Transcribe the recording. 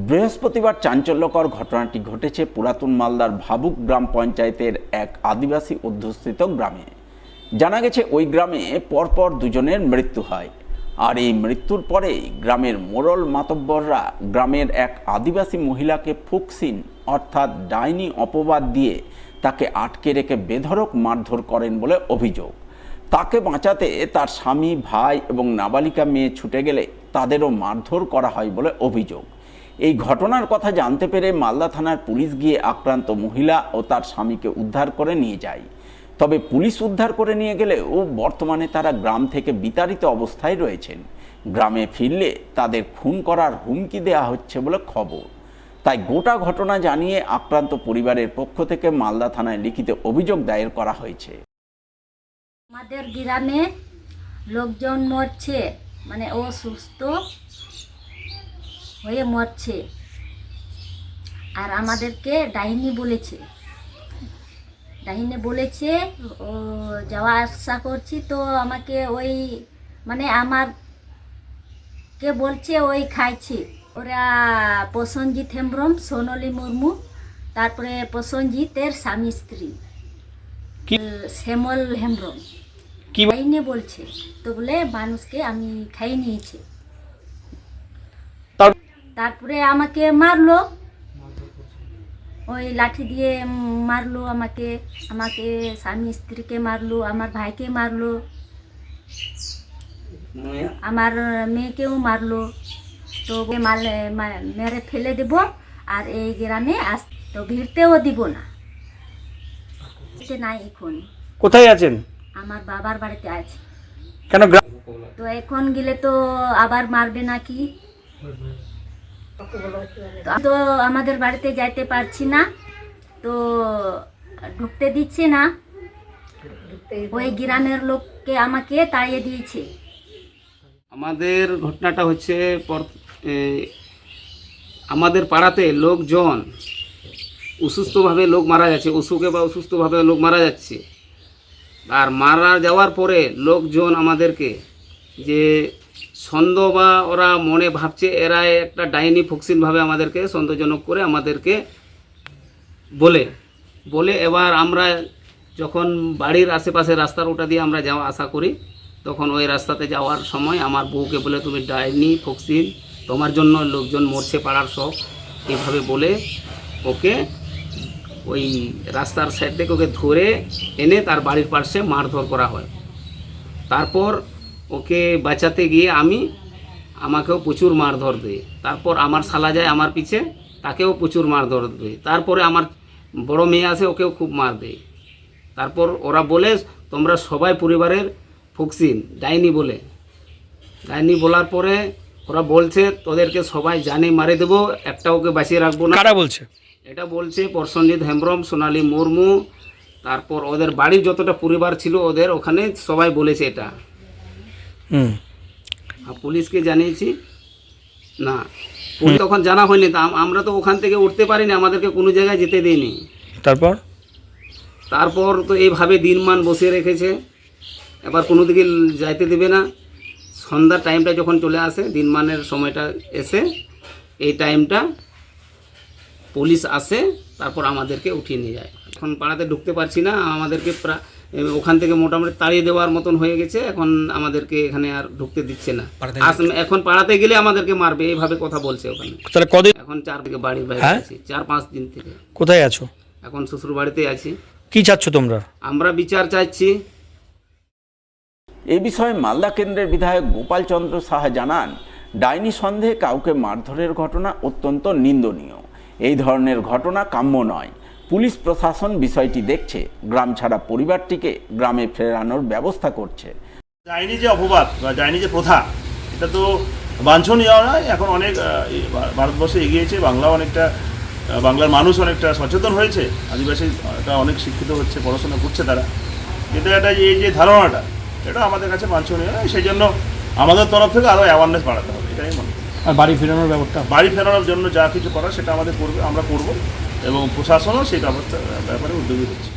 বৃহস্পতিবার চাঞ্চল্যকর ঘটনাটি ঘটেছে পুরাতন মালদার ভাবুক গ্রাম পঞ্চায়েতের এক আদিবাসী অধ্যুষিত গ্রামে। জানা গেছে ওই গ্রামে পরপর দুজনের মৃত্যু হয়, আর এই মৃত্যুর পরেই গ্রামের মোড়ল মাতব্বররা গ্রামের এক আদিবাসী মহিলাকে ফুকসিন অর্থাৎ ডাইনি অপবাদ দিয়ে তাকে আটকে রেখে বেধড়ক মারধর করেন বলে অভিযোগ। তাকে বাঁচাতে তার স্বামী, ভাই এবং নাবালিকা মেয়ে ছুটে গেলে তাদেরও মারধর করা হয় বলে অভিযোগ। এই ঘটনার কথা জানতে পেরে মালদা থানার পুলিশ গিয়ে আক্রান্ত মহিলা ও তার স্বামীকে উদ্ধার করে নিয়ে যায়। তবে পুলিশ উদ্ধার করে নিয়ে গেলেও বর্তমানে তারা গ্রাম থেকে বিতাড়িত অবস্থায় রয়েছেন। গ্রামে ফিরলে তাদের খুন করার হুমকি দেওয়া হচ্ছে বলে খবর। তাই গোটা ঘটনা জানিয়ে আক্রান্ত পরিবারের পক্ষ থেকে মালদা থানায় লিখিত অভিযোগ দায়ের করা হয়েছে। আমাদের গ্রামে লোকজন মরছে, মানে অসুস্থ হয়ে মরছে, আর আমাদেরকে ডাইনি বলেছে ও যাওয়া আসা করছি, তো আমাকে ওই মানে আমার কে বলছে ওই খাইছি ওরা প্রসেনজিৎ হেমব্রম, সোনালী মুর্মু, তারপরে প্রসেনজিতের স্বামী স্ত্রী শ্যামল হেমব্রম কি ডাইনি বলছে, তো বলে মানুষকে আমি খাইয়ে নিয়েছি। তারপরে আমাকে মারলো, ওই লাঠি দিয়ে মারলো আমাকে স্বামী স্ত্রীকে মারলো, আমার ভাইকে মারলো, আমার মেয়েকেও মারলো। তো মেরে ফেলে দেব, আর এই গ্রামে তো ভিড়তেও দিব না। নাই এখন কোথায় আছেন? আমার বাবার বাড়িতে আছে। কেন? তো এখন গেলে তো আবার মারবে নাকি, তো আমাদের বাড়িতে যাইতে পারছি না, তো ঢুকতে দিচ্ছে না। ওই গ্রামের লোককে আমাকে তাড়িয়ে দিয়েছে। আমাদের ঘটনাটা হচ্ছে আমাদের পাড়াতে লোকজন অসুস্থভাবে লোক মারা যাচ্ছে, অসুখে বা অসুস্থভাবে লোক মারা যাচ্ছে। আর মারা যাওয়ার পরে লোকজন আমাদেরকে যে সন্দেহ বা ওরা মনে ভাবছে এরা একটা ডাইনি ফুকসিনভাবে আমাদেরকে সন্দেহজনক করে আমাদেরকে বলে এবার আমরা যখন বাড়ির আশেপাশে রাস্তার ওটা দিয়ে আমরা যাওয়া আসা করি, তখন ওই রাস্তাতে যাওয়ার সময় আমার বউকে বলে তুমি ডাইনি ফুকসিন, তোমার জন্য লোকজন মরছে পাড়ার সব, এইভাবে বলে ওকে ওই রাস্তার সাইড থেকে ওকে ধরে এনে তার বাড়ির পাশে মারধর করা হয়। তারপর ওকে বাঁচাতে গিয়ে আমাকেও প্রচুর মারধর দেয়। তারপর আমার শালা যায় আমার পিছে, তাকেও প্রচুর মারধর দেয়। তারপরে আমার বড় মেয়ে আসে, ওকেও খুব মার দেয়। তারপর ওরা বলে তোমরা সবাই পরিবারের ফুকসিন, ডাইনি বলার পরে ওরা বলছে তোদেরকে সবাই জানে মারে দেবো, একটা ওকে বাঁচিয়ে রাখবো না। কারা বলছে এটা? বলছে প্রসেনজিৎ হেমব্রম, সোনালী মুর্মু, তারপর ওদের বাড়ির যতটা পরিবার ছিল ওদের ওখানে সবাই বলেছে এটা। পুলিশকে জানিয়েছি না, পুলিশ তখন জানা হয়নি, তা আমরা তো ওখান থেকে উঠতে পারিনি, আমাদেরকে কোনো জায়গায় যেতে দেয়নি। তারপর তো এইভাবে দিনমান বসিয়ে রেখেছে, এবার কোনো দিকে যাইতে দেবে না। সন্ধ্যার টাইমটা যখন চলে আসে, দিনমানের সময়টা এসে এই টাইমটা পুলিশ আসে, তারপর আমাদেরকে উঠিয়ে নিয়ে যায়। এখন পাড়াতে ঢুকতে পারছি না, আমাদেরকে ওখান থেকে মোটামুটি তাড়িয়ে দেওয়ার মতন হয়ে গেছে। এখন আমাদেরকে এখানে আর ঢুকতে দিচ্ছে না। এখন পাড়াতে গেলে আমাদেরকে মারবে, এইভাবে কথা বলছে ওখানে। তাহলে কদিন এখন 4 থেকে বাড়ির বাইরে আছি, 4-5 দিন থেকে। কোথায় আছো? এখন শ্বশুর বাড়িতে আছি। কি চাচ্ছ তোমরা? আমরা বিচার চাইছি। এই বিষয়ে মালদা কেন্দ্রের বিধায়ক গোপাল চন্দ্র সাহা জানান, ডাইনি সন্দেহে কাউকে মারধরের ঘটনা অত্যন্ত নিন্দনীয়। এই ধরনের ঘটনা কাম্য নয়। পুলিশ প্রশাসন বিষয়টি দেখছে, গ্রাম ছাড়া পরিবারটিকে গ্রামে ফেরানোর ব্যবস্থা করছে। ডাইনি যে অপবাদ বা ডাইনি যে প্রথা, এটা তো বাঞ্ছনীয় নয়। এখন অনেক ভারতবর্ষে এগিয়েছে, বাংলার মানুষ অনেকটা সচেতন হয়েছে, আদিবাসীটা অনেক শিক্ষিত হচ্ছে, পড়াশোনা করছে তারা, কিন্তু এটা এই যে ধারণাটা, এটা আমাদের কাছে বাঞ্ছনীয় নয়। সেই জন্য আমাদের তরফ থেকে আরও অ্যাওয়ারনেস বাড়াতে হবে, এটাই মনে করি। আর বাড়ি ফেরানোর জন্য যা কিছু করার সেটা আমরা করবো এবং প্রশাসনও সেই ব্যাপারে উদ্যোগী হচ্ছে।